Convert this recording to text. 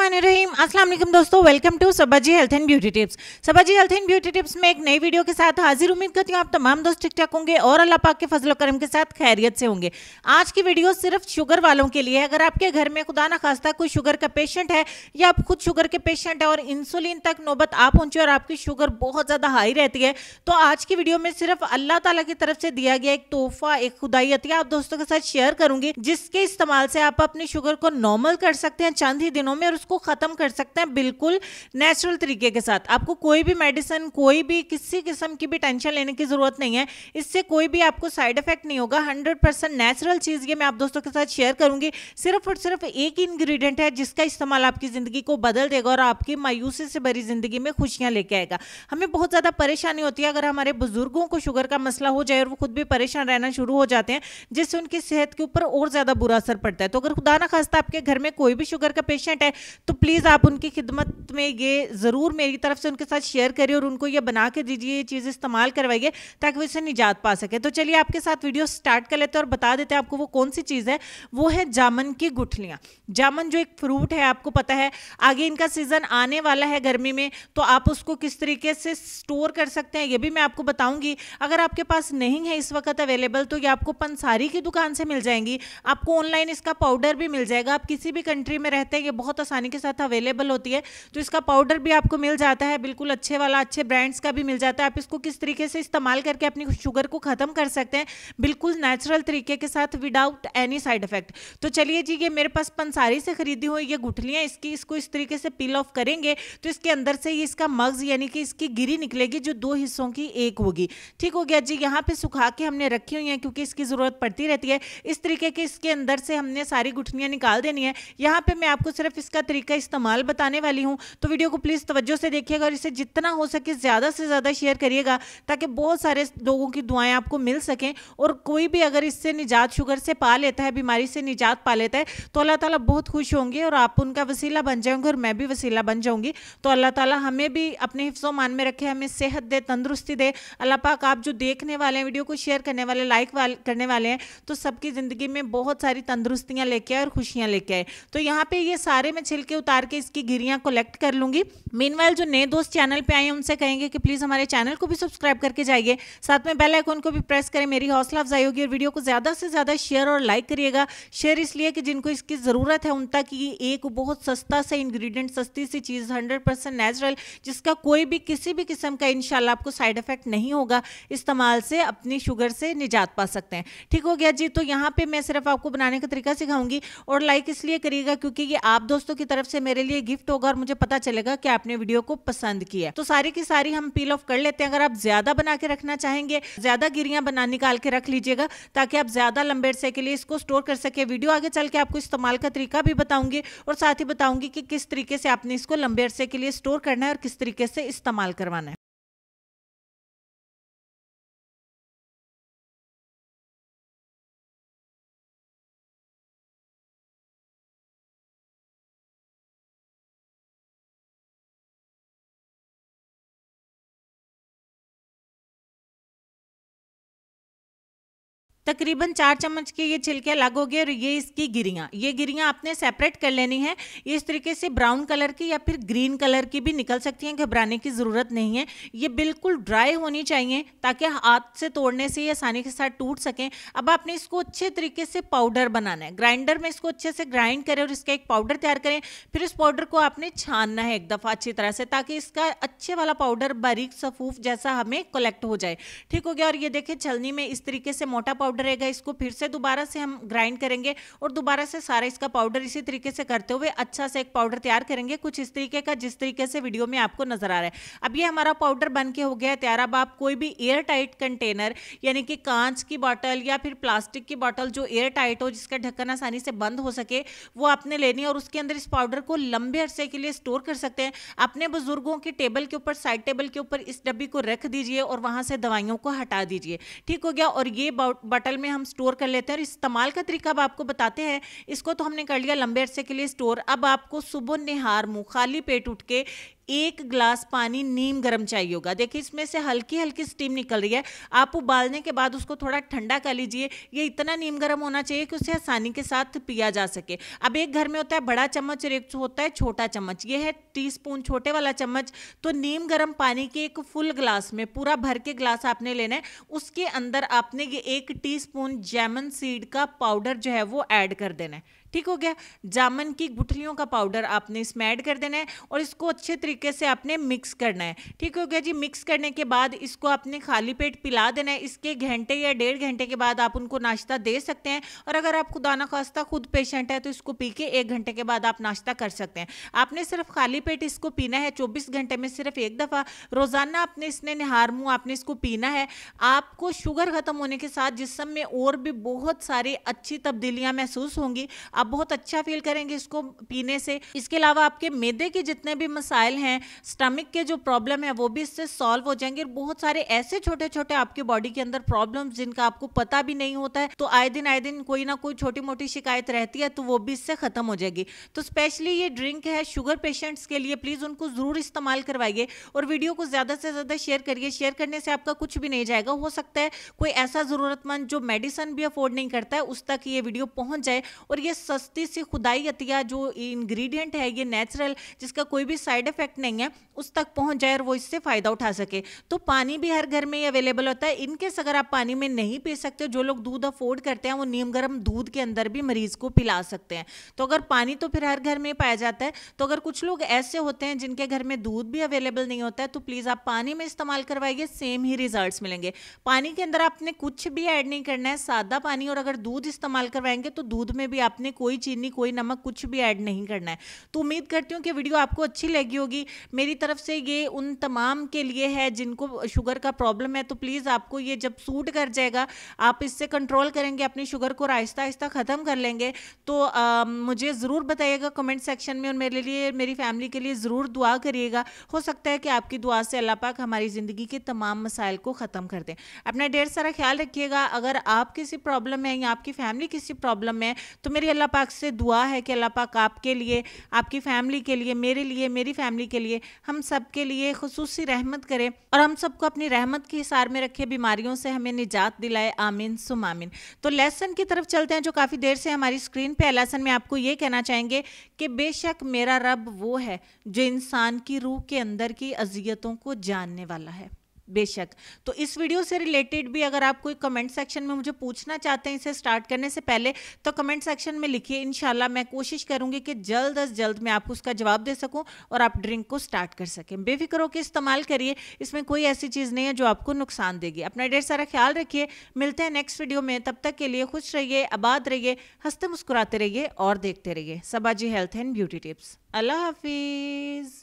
बिस्मिल्लाहिर्रहमानिर्रहीम। अस्सलाम वालेकुम दोस्तों, welcome to Sabaji health and beauty tips. Sabaji health and beauty tips में एक नई वीडियो के साथ हाजिर। उम्मीद करती हूँ आप तमाम दोस्त ठीक ठाक होंगे और अल्लाह पाक के फजल करम के साथ खैरियत से होंगे। आज की वीडियो सिर्फ शुगर वालों के लिए है। अगर आपके घर में खुदा ना खास्ता कोई शुगर का पेशेंट है या आप खुद शुगर के पेशेंट है और इंसुलिन तक नौबत आ पहुंचे और आपकी शुगर बहुत ज्यादा हाई रहती है, तो आज की वीडियो में सिर्फ अल्लाह ताला की तरफ से दिया गया एक तोहफा, एक खुदाई अतिया आप दोस्तों के साथ शेयर करूंगी, जिसके इस्तेमाल से आप अपनी शुगर को नॉर्मल कर सकते हैं चंद ही दिनों में और उसको खत्म कर सकते हैं बिल्कुल नेचुरल तरीके के साथ। आपको कोई भी मेडिसिन, कोई भी किसी किस्म की भी टेंशन लेने की जरूरत नहीं है। इससे कोई भी आपको साइड इफेक्ट नहीं होगा। 100% नेचुरल चीज ये मैं आप दोस्तों के साथ शेयर करूंगी। सिर्फ और सिर्फ एक ही इंग्रेडिएंट है जिसका इस्तेमाल आपकी जिंदगी को बदल देगा और आपकी मायूसी से भरी जिंदगी में खुशियां लेके आएगा। हमें बहुत ज्यादा परेशानी होती है अगर हमारे बुजुर्गों को शुगर का मसला हो जाए और वो खुद भी परेशान रहना शुरू हो जाते हैं, जिससे उनकी सेहत के ऊपर और ज्यादा बुरा असर पड़ता है। तो अगर खुदा ना खास्ता आपके घर में कोई भी शुगर का पेशेंट है तो प्लीज आप उनकी खिदमत में ये जरूर मेरी तरफ से उनके साथ शेयर करिए और उनको ये बना के दीजिए, ये चीज इस्तेमाल करवाइए ताकि वो इससे निजात पा सके। तो चलिए आपके साथ वीडियो स्टार्ट कर लेते हैं और बता देते हैं आपको वो कौन सी चीज है। वो है जामुन की गुठलियां। जामुन जो एक फ्रूट है, आपको पता है आगे इनका सीजन आने वाला है गर्मी में, तो आप उसको किस तरीके से स्टोर कर सकते हैं ये भी मैं आपको बताऊंगी। अगर आपके पास नहीं है इस वक्त अवेलेबल तो ये आपको पंसारी की दुकान से मिल जाएंगी। आपको ऑनलाइन इसका पाउडर भी मिल जाएगा। आप किसी भी कंट्री में रहते हैं ये बहुत आसानी के साथ अवेलेबल होती है, तो इसका पाउडर भी आपको मिल जाता है, बिल्कुल अच्छे वाला, अच्छे ब्रांड्स का भी मिल जाता है। आप इसको किस तरीके से इस्तेमाल करके अपनी शुगर को खत्म कर सकते हैं बिल्कुल नेचुरल तरीके के साथ विदाउट एनी साइड इफेक्ट। तो चलिए जी, ये मेरे पास पंसारी से खरीदी हुई ये गुठलियां, इसको इस तरीके से पील ऑफ करेंगे तो इसके अंदर से ये इसका मग्ज यानी कि इसकी गिरी निकलेगी जो दो हिस्सों की एक होगी। ठीक हो गया जी। यहाँ पे सुखा के हमने रखी हुई है क्योंकि इसकी जरूरत पड़ती रहती है। इस तरीके के इसके अंदर से हमने सारी गुठलियां निकाल देनी है। यहाँ पे मैं आपको सिर्फ इसका तरीका इस्तेमाल बताने वाली हूँ, तो वीडियो को प्लीज तवज्जो से देखिएगा और इसे जितना हो सके ज्यादा से ज्यादा शेयर करिएगा ताकि बहुत सारे लोगों की दुआएं आपको मिल सकें। और कोई भी अगर इससे निजात, शुगर से पा लेता है, बीमारी से निजात पा लेता है, तो अल्लाह ताला बहुत खुश होंगे और आप उनका वसीला बन जाएंगे और मैं भी वसीला बन जाऊंगी। तो अल्लाह ताला हमें भी अपने हिफ्ज़ो मान में रखे, हमें सेहत दे, तंदुरुस्ती दे। अल्लाह पाक आप जो देखने वाले हैं, वीडियो को शेयर करने वाले, लाइक करने वाले हैं, तो सबकी जिंदगी में बहुत सारी तंदुरुस्तियां लेके आए और खुशियां लेके आए। तो यहाँ पे ये सारे मैं छिलके उतार के इसकी गिरियां कलेक्ट कर लूंगी। मीनवाइल जो नए दोस्त चैनल पे आए हैं उनसे कहेंगे कि प्लीज हमारे चैनल को भी सब्सक्राइब करके जाइए, साथ में बेल आइकन को भी प्रेस करें, मेरी हौसला अफजाई होगी। और वीडियो को ज्यादा से ज्यादा शेयर और लाइक करिएगा। शेयर इसलिए कि जिनको इसकी जरूरत है उन तक ये एक बहुत सस्ता सा इंग्रेडिएंट, सस्ती सी चीज, 100% नेचुरल, जिसका कोई भी किसी भी किस्म का इंशाल्लाह आपको साइड इफेक्ट नहीं होगा, इस्तेमाल से अपनी शुगर से निजात पा सकते हैं। ठीक हो गया जी। तो यहाँ पे मैं सिर्फ आपको बनाने का तरीका सिखाऊंगी और लाइक इसलिए करिएगा क्योंकि ये आप दोस्तों की तरफ से मेरे लिए गिफ्ट होगा और मुझे पता चलेगा कि आपने वीडियो को पसंद किया। तो सारी की सारी हम पील ऑफ कर लेते हैं। अगर आप ज्यादा बना के रखना चाहेंगे, ज्यादा गिरियां बना निकाल के रख लीजिएगा ताकि आप ज्यादा लंबे अरसे के लिए इसको स्टोर कर सके। वीडियो आगे चल के आपको इस्तेमाल का तरीका भी बताऊंगी और साथ ही बताऊंगी कि किस तरीके से आपने इसको लंबे अरसे के लिए स्टोर करना है और किस तरीके से इस्तेमाल करवाना है। तकरीबन 4 चम्मच के ये छिलके अलग हो गए और ये इसकी गिरियां, ये गिरियां आपने सेपरेट कर लेनी है। ये इस तरीके से ब्राउन कलर की या फिर ग्रीन कलर की भी निकल सकती हैं, घबराने की जरूरत नहीं है। ये बिल्कुल ड्राई होनी चाहिए ताकि हाथ से तोड़ने से ये आसानी के साथ टूट सकें। अब आपने इसको अच्छे तरीके से पाउडर बनाना है। ग्राइंडर में इसको अच्छे से ग्राइंड करें और इसका एक पाउडर तैयार करें। फिर इस पाउडर को आपने छानना है एक दफा अच्छी तरह से ताकि इसका अच्छे वाला पाउडर बारीक सफूफ जैसा हमें कलेक्ट हो जाए। ठीक हो गया। और ये देखिए छलनी में इस तरीके से मोटा पाउडर रहेगा। इसको फिर से दोबारा से हम ग्राइंड करेंगे और दोबारा से सारा इसका पाउडर इसी तरीके से करते हुए अच्छा से एक पाउडर तैयार करेंगे, कुछ इस तरीके का जिस तरीके से वीडियो में आपको नजर आ रहा है। अब ये हमारा पाउडर बन के हो गया तैयार। अब आप कोई भी एयर टाइट कंटेनर यानी कि कांच की बोतल या फिर प्लास्टिक की बोतल जो एयर टाइट हो, जिसका ढक्कन आसानी से बंद हो सके, वो आपने लेनी है और उसके अंदर इस पाउडर को लंबे अरसे के लिए स्टोर कर सकते हैं। अपने बुजुर्गों की टेबल के ऊपर, साइड टेबल के ऊपर इस डब्बी को रख दीजिए और वहां से दवाइयों को हटा दीजिए। ठीक हो गया। और ये बॉटल में हम स्टोर कर लेते हैं और इस्तेमाल का तरीका अब आपको बताते हैं। इसको तो हमने कर लिया लंबे अरसे के लिए स्टोर। अब आपको सुबह निहार मुंह खाली पेट उठ के 1 ग्लास पानी नीम गर्म चाहिए होगा। देखिए इसमें से हल्की हल्की स्टीम निकल रही है, आप उबालने के बाद उसको थोड़ा ठंडा कर लीजिए। ये इतना नीम गर्म होना चाहिए कि उसे आसानी के साथ पिया जा सके। अब एक घर में होता है बड़ा चम्मच और एक होता है छोटा चम्मच, ये है टीस्पून छोटे वाला चम्मच। तो नीम गर्म पानी के एक फुल ग्लास में, पूरा भर के ग्लास आपने लेना है, उसके अंदर आपने ये 1 टीस्पून जामुन सीड का पाउडर जो है वो ऐड कर देना है। ठीक हो गया, जामुन की गुठलियों का पाउडर आपने इसमें ऐड कर देना है और इसको अच्छे तरीके से आपने मिक्स करना है। ठीक हो गया जी। मिक्स करने के बाद इसको आपने खाली पेट पिला देना है। इसके घंटे या 1.5 घंटे के बाद आप उनको नाश्ता दे सकते हैं, और अगर आप खुदा ना खास्ता खुद पेशेंट है तो इसको पी के 1 घंटे के बाद आप नाश्ता कर सकते हैं। आपने सिर्फ खाली पेट इसको पीना है, 24 घंटे में सिर्फ 1 दफ़ा रोजाना आपने इसने निहार मुंह आपने इसको पीना है। आपको शुगर खत्म होने के साथ जिस्म में और भी बहुत सारी अच्छी तब्दीलियां महसूस होंगी, आप बहुत अच्छा फील करेंगे इसको पीने से। इसके अलावा आपके मैदे के जितने भी मसाइल हैं, स्टमक के जो प्रॉब्लम है वो भी इससे सॉल्व हो जाएंगे। बहुत सारे ऐसे छोटे छोटे आपके बॉडी के अंदर प्रॉब्लम्स जिनका आपको पता भी नहीं होता है, तो आए दिन कोई ना कोई छोटी मोटी शिकायत रहती है, तो वो भी इससे खत्म हो जाएगी। तो स्पेशली ये ड्रिंक है शुगर पेशेंट्स के लिए, प्लीज उनको जरूर इस्तेमाल करवाइए और वीडियो को ज्यादा से ज्यादा शेयर करिए। शेयर करने से आपका कुछ भी नहीं जाएगा, हो सकता है कोई ऐसा जरूरतमंद जो मेडिसिन भी अफोर्ड नहीं करता है उस तक ये वीडियो पहुंच जाए, और ये सस्ती सी खुदाई अतिया जो इंग्रेडिएंट है ये नेचुरल, जिसका कोई भी साइड इफेक्ट नहीं है, उस तक पहुंच जाए और वो इससे फायदा उठा सके। तो पानी भी हर घर में अवेलेबल होता है। इनकेस अगर आप पानी में नहीं पी सकते, जो लोग दूध अफोर्ड करते हैं वो नीम गर्म दूध के अंदर भी मरीज को पिला सकते हैं। तो अगर पानी तो फिर हर घर में पाया जाता है, तो अगर कुछ लोग ऐसे होते हैं जिनके घर में दूध भी अवेलेबल नहीं होता है, तो प्लीज आप पानी में इस्तेमाल करवाइए, सेम ही रिजल्ट्स मिलेंगे। पानी के अंदर आपने कुछ भी ऐड नहीं करना है, सादा पानी। और अगर दूध इस्तेमाल करवाएंगे तो दूध में भी आपने कोई चीनी कोई नमक कुछ भी ऐड नहीं करना है। तो उम्मीद करती हूँ कि वीडियो आपको अच्छी लगी होगी। मेरी तरफ से ये उन तमाम के लिए है जिनको शुगर का प्रॉब्लम है, तो प्लीज़ आपको ये जब सूट कर जाएगा, आप इससे कंट्रोल करेंगे, अपनी शुगर को आहिस्ता आहिस्ता ख़त्म कर लेंगे, तो मुझे ज़रूर बताइएगा कमेंट सेक्शन में, और मेरे लिए मेरी फैमिली के लिए ज़रूर दुआ करिएगा। हो सकता है कि आपकी दुआ से अल्लाह पाक हमारी ज़िंदगी के तमाम मसाइल को ख़त्म कर दें। अपना ढेर सारा ख्याल रखिएगा। अगर आप किसी प्रॉब्लम में या आपकी फैमिली किसी प्रॉब्लम में है, तो मेरी अल्लाह पाक से दुआ है कि अल्लाह पाक आपके लिए, आपकी फैमिली के लिए, मेरे लिए, मेरी फैमिली के लिए, हम सब के लिए खुसूसी रहमत करे और हम सबको अपनी रहमत के हिसार में रखे, बीमारियों से हमें निजात दिलाए। आमीन सुम आमीन। तो लेसन की तरफ चलते हैं जो काफ़ी देर से हमारी स्क्रीन पे है। लेसन में आपको ये कहना चाहेंगे कि बेशक मेरा रब वो है जो इंसान की रूह के अंदर की अजियतों को जानने वाला है। बेशक। तो इस वीडियो से रिलेटेड भी अगर आप कोई कमेंट सेक्शन में मुझे पूछना चाहते हैं इसे स्टार्ट करने से पहले, तो कमेंट सेक्शन में लिखिए। इंशाल्लाह मैं कोशिश करूंगी कि जल्द अज जल्द मैं आपको उसका जवाब दे सकूं और आप ड्रिंक को स्टार्ट कर सकें। बेफिक्र होकर इस्तेमाल करिए, इसमें कोई ऐसी चीज़ नहीं है जो आपको नुकसान देगी। अपना ढेर सारा ख्याल रखिए। मिलते हैं नेक्स्ट वीडियो में, तब तक के लिए खुश रहिए, आबाद रहिए, हंसते मुस्कुराते रहिए और देखते रहिए सबाजी हेल्थ एंड ब्यूटी टिप्स। अल्लाह हाफिज़।